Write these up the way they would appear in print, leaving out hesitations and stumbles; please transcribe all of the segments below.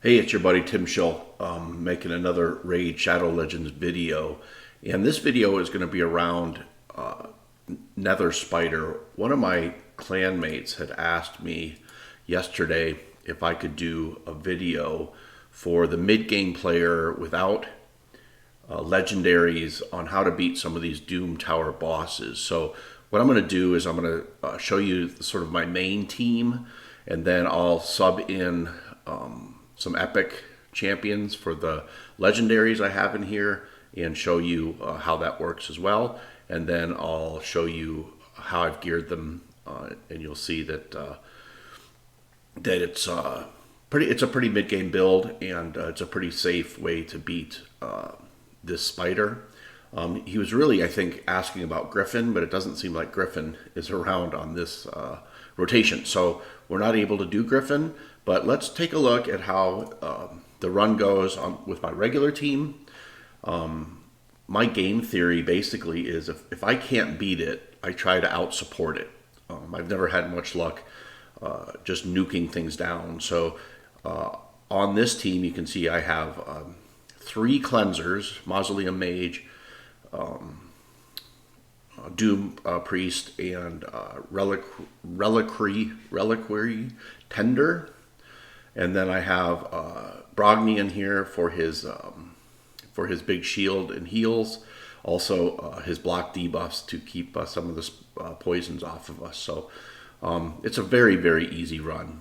Hey, it's your buddy Tim Schill, making another Raid Shadow Legends video. And this video is going to be around Nether Spider. One of my clanmates had asked me yesterday if I could do a video for the mid-game player without legendaries on how to beat some of these Doom Tower bosses. So what I'm going to do is I'm going to show you sort of my main team, and then I'll sub in some epic champions for the legendaries I have in here and show you how that works as well. And then I'll show you how I've geared them, and you'll see that that it's a pretty mid-game build, and it's a pretty safe way to beat this spider. He was really, I think, asking about Griffin, but it doesn't seem like Griffin is around on this rotation. So we're not able to do Griffin, but let's take a look at how the run goes with my regular team. My game theory basically is if I can't beat it, I try to out-support it. I've never had much luck just nuking things down. So on this team, you can see I have 3 cleansers, Mausoleum Mage, Doom Priest, and Reliquary Tender. And then I have Brogni in here for his big shield and heals. Also his block debuffs to keep some of the poisons off of us. So it's a very, very easy run.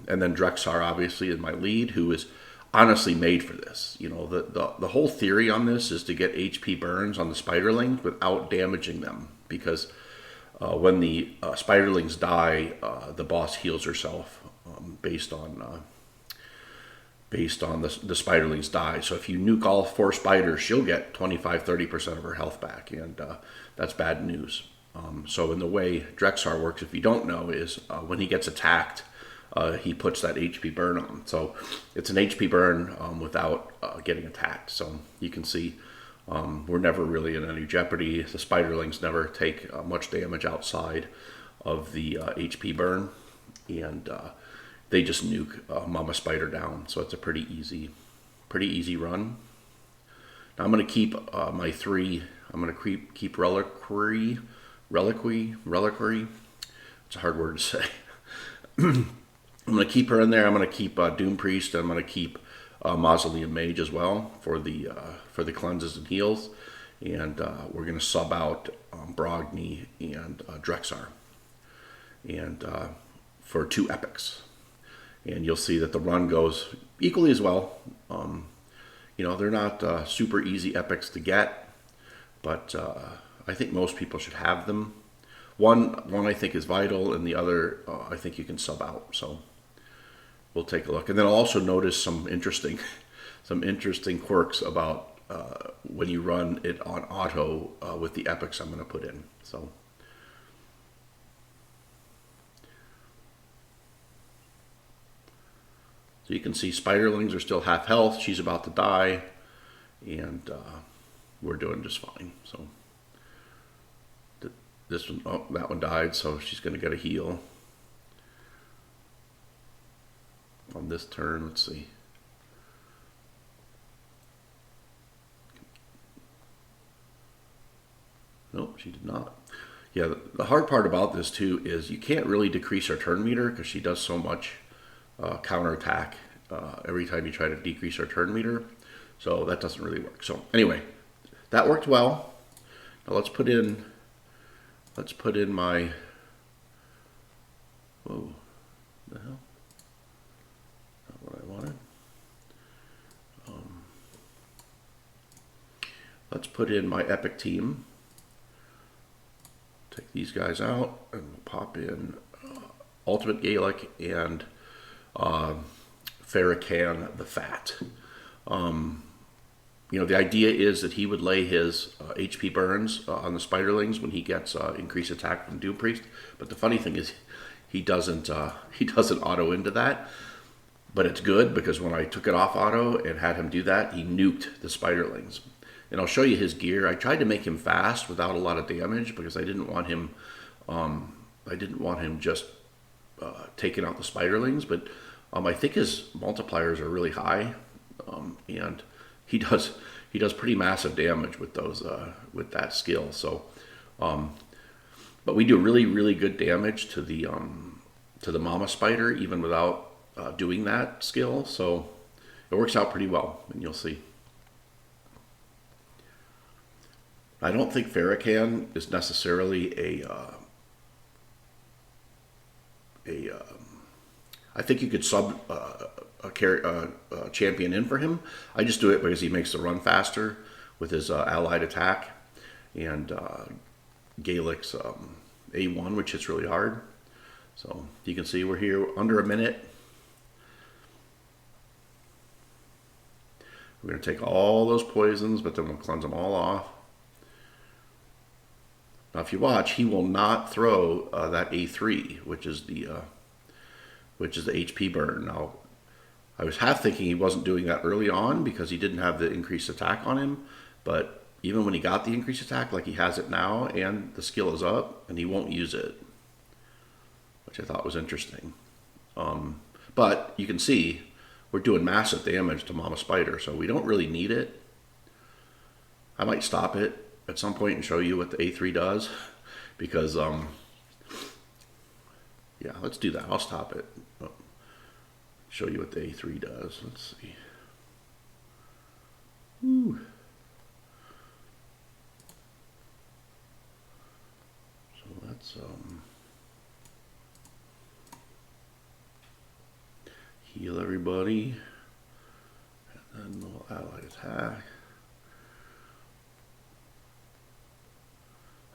And then Drexar obviously is my lead, who is honestly made for this. You know, the whole theory on this is to get HP burns on the spiderlings without damaging them, because when the spiderlings die, the boss heals herself based on the spiderlings die. So if you nuke all 4 spiders, she'll get 25-30% of her health back, and that's bad news. So in the way Drexar works, if you don't know, is when he gets attacked, he puts that HP burn on. So it's an HP burn without getting attacked. So you can see we're never really in any jeopardy. The spiderlings never take much damage outside of the HP burn, and they just nuke Mama Spider down. So it's a pretty easy run. Now I'm going to keep my 3. I'm going to keep Reliquary. It's a hard word to say. I'm going to keep her in there. I'm going to keep Doom Priest, and I'm going to keep Mausoleum Mage as well for the cleanses and heals. And we're going to sub out Brogni and Drexar, and for 2 epics. And you'll see that the run goes equally as well. You know, they're not super easy epics to get, but I think most people should have them. One I think is vital, and the other I think you can sub out. So we'll take a look, and then I'll also notice some interesting quirks about when you run it on auto with the epics I'm going to put in. So you can see spiderlings are still half health. She's about to die, and we're doing just fine. So this one, oh, that one died, so she's going to get a heal on this turn. Let's see. Nope, she did not. Yeah, the hard part about this too is you can't really decrease her turn meter because she does so much counterattack every time you try to decrease her turn meter. So that doesn't really work. So anyway, that worked well. Now let's put in my, whoa, the hell? Not what I wanted. Let's put in my epic team. Take these guys out and we'll pop in Ultimate Gaelic and Farrakhan the Fat. You know, the idea is that he would lay his HP burns on the spiderlings when he gets increased attack from Doom Priest. But the funny thing is, he doesn't auto into that. But it's good, because when I took it off auto and had him do that, he nuked the spiderlings. And I'll show you his gear. I tried to make him fast without a lot of damage because I didn't want him. Just taking out the spiderlings, but I think his multipliers are really high, and he does he does pretty massive damage with those with that skill. So, but we do really good damage to the mama spider even without doing that skill. So it works out pretty well, and you'll see. I don't think Farrakhan is necessarily a I think you could sub a champion in for him. I just do it because he makes the run faster with his allied attack, and Gaelic's A1, which hits really hard. So you can see we're here under a minute. We're going to take all those poisons, but then we'll cleanse them all off. Now, if you watch, he will not throw that A3, which is the HP burn. Now, I was half thinking he wasn't doing that early on because he didn't have the increased attack on him. But even when he got the increased attack, like he has it now, and the skill is up, and he won't use it, which I thought was interesting. But you can see we're doing massive damage to Mama Spider, so we don't really need it. I might stop it at some point and show you what the A3 does, because yeah, let's do that. I'll stop it. Show you what the A3 does. Let's see. Woo. So let's heal everybody, and then we'll allied attack.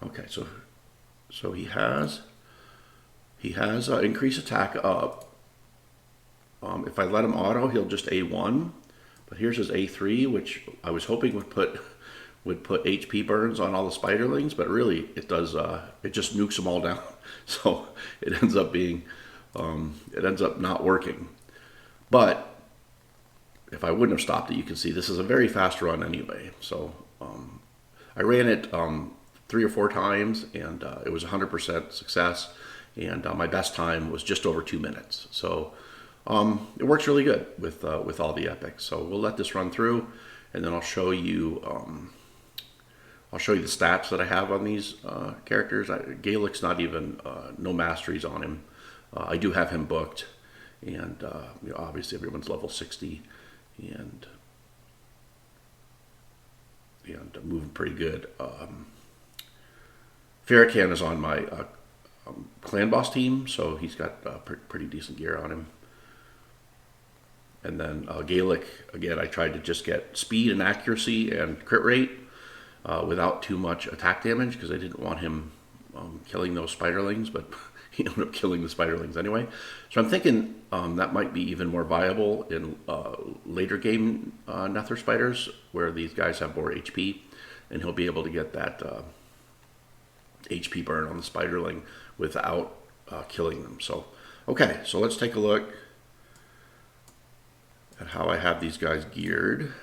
Okay, so he has increased attack up. If I let him auto, he'll just A1. But here's his A3, which I was hoping would put HP burns on all the spiderlings, but really it does. It just nukes them all down. So it ends up being, it ends up not working. But if I wouldn't have stopped it, you can see this is a very fast run anyway. So I ran it 3 or 4 times, and it was 100% success. And my best time was just over 2 minutes. So it works really good with all the epics. So we'll let this run through, and then I'll show you the stats that I have on these characters. Gaelic's not even no masteries on him. I do have him booked, and you know, obviously everyone's level 60, and moving pretty good. Farrakhan is on my clan boss team, so he's got pretty decent gear on him. And then Gaelic, again, I tried to just get speed and accuracy and crit rate without too much attack damage because I didn't want him killing those spiderlings, but he ended up killing the spiderlings anyway. So I'm thinking that might be even more viable in later game Nether Spiders, where these guys have more HP, and he'll be able to get that HP burn on the spiderling without killing them. So, okay, so let's take a look at how I have these guys geared.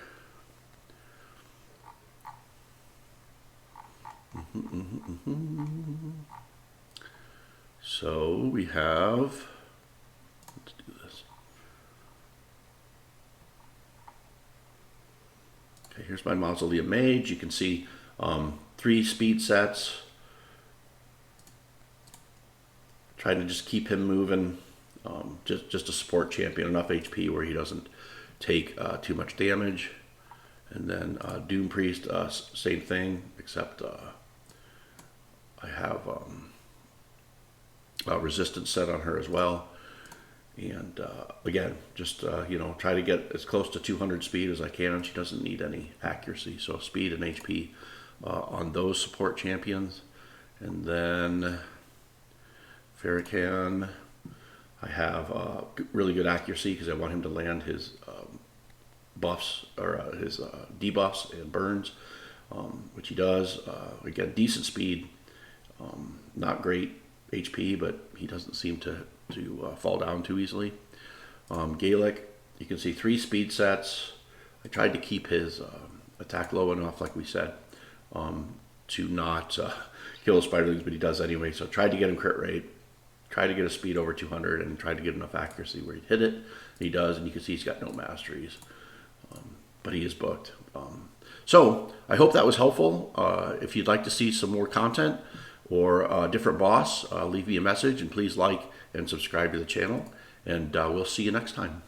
So we have, let's do this. Okay, here's my Mausoleum Mage. You can see 3 speed sets. Trying to just keep him moving, just a support champion, enough HP where he doesn't take too much damage. And then Doom Priest, same thing, except I have a resistance set on her as well. And again, just you know, try to get as close to 200 speed as I can. She doesn't need any accuracy, so speed and HP on those support champions. And then Farrakhan, I have really good accuracy because I want him to land his buffs or his debuffs and burns, which he does. Again, decent speed, not great HP, but he doesn't seem to fall down too easily. Gaelic, you can see 3 speed sets. I tried to keep his attack low enough, like we said, to not kill the spiderlings, but he does anyway. So I tried to get him crit rate. try to get a speed over 200 and try to get enough accuracy where he'd hit it. He does, and you can see he's got no masteries, but he is booked. So I hope that was helpful. If you'd like to see some more content or a different boss, leave me a message, and please like and subscribe to the channel, and we'll see you next time.